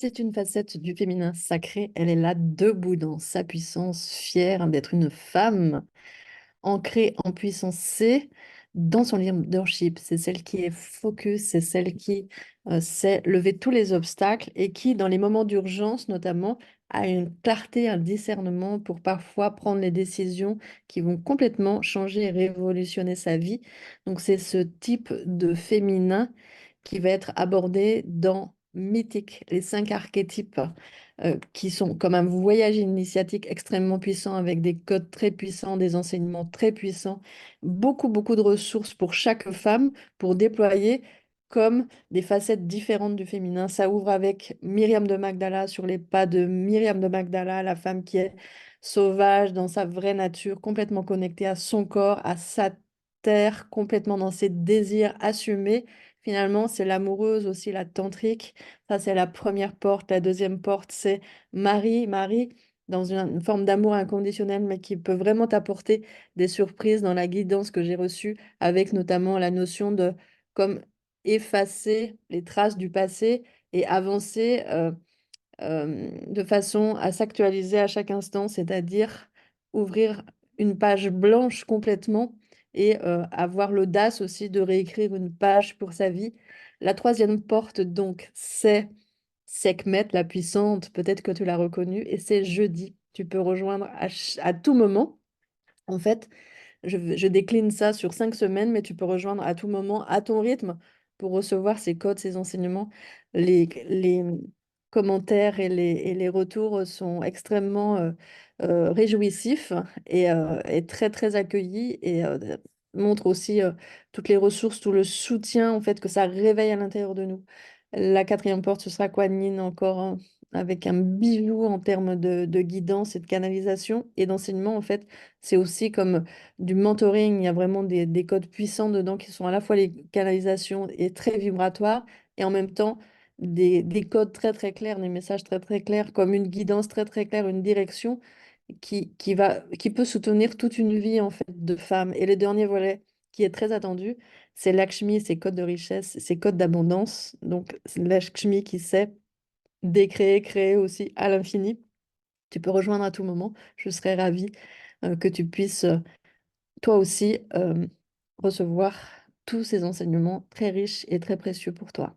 C'est une facette du féminin sacré. Elle est là, debout dans sa puissance, fière d'être une femme, ancrée en puissance C, dans son leadership. C'est celle qui est focus, c'est celle qui sait lever tous les obstacles et qui, dans les moments d'urgence notamment, a une clarté, un discernement pour parfois prendre les décisions qui vont complètement changer et révolutionner sa vie. Donc c'est ce type de féminin qui va être abordé dans Mythique, les 5 archétypes qui sont comme un voyage initiatique extrêmement puissant avec des codes très puissants, des enseignements très puissants, beaucoup, beaucoup de ressources pour chaque femme pour déployer comme des facettes différentes du féminin. Ça ouvre avec Myriam de Magdala sur les pas de Myriam de Magdala, la femme qui est sauvage dans sa vraie nature, complètement connectée à son corps, à sa terre, complètement dans ses désirs assumés. Finalement, c'est l'amoureuse aussi, la tantrique. Ça, c'est la première porte. La deuxième porte, c'est Marie. Marie, dans une forme d'amour inconditionnel, mais qui peut vraiment t'apporter des surprises dans la guidance que j'ai reçue, avec notamment la notion de comme effacer les traces du passé et avancer de façon à s'actualiser à chaque instant, c'est-à-dire ouvrir une page blanche complètement et avoir l'audace aussi de réécrire une page pour sa vie. La troisième porte, donc, c'est Sekhmet, la puissante, peut-être que tu l'as reconnue, et c'est jeudi. Tu peux rejoindre à tout moment. En fait, je décline ça sur 5 semaines, mais tu peux rejoindre à tout moment, à ton rythme, pour recevoir ces codes, ces enseignements. Les commentaires et les retours sont extrêmement réjouissifs et très, très accueillis et montrent aussi toutes les ressources, tout le soutien en fait, que ça réveille à l'intérieur de nous. La quatrième porte, ce sera Kuan Yin encore, hein, avec un bijou en termes de guidance et de canalisation et d'enseignement. En fait, c'est aussi comme du mentoring. Il y a vraiment des codes puissants dedans qui sont à la fois les canalisations et très vibratoires et en même temps des codes très très clairs, des messages très très clairs, comme une guidance très très claire, une direction qui peut soutenir toute une vie en fait de femme. Et le dernier volet qui est très attendu, c'est Lakshmi, ses codes de richesse, ses codes d'abondance. Donc c'est Lakshmi qui sait décréer, créer aussi à l'infini. Tu peux rejoindre à tout moment. Je serais ravie que tu puisses toi aussi recevoir tous ces enseignements très riches et très précieux pour toi.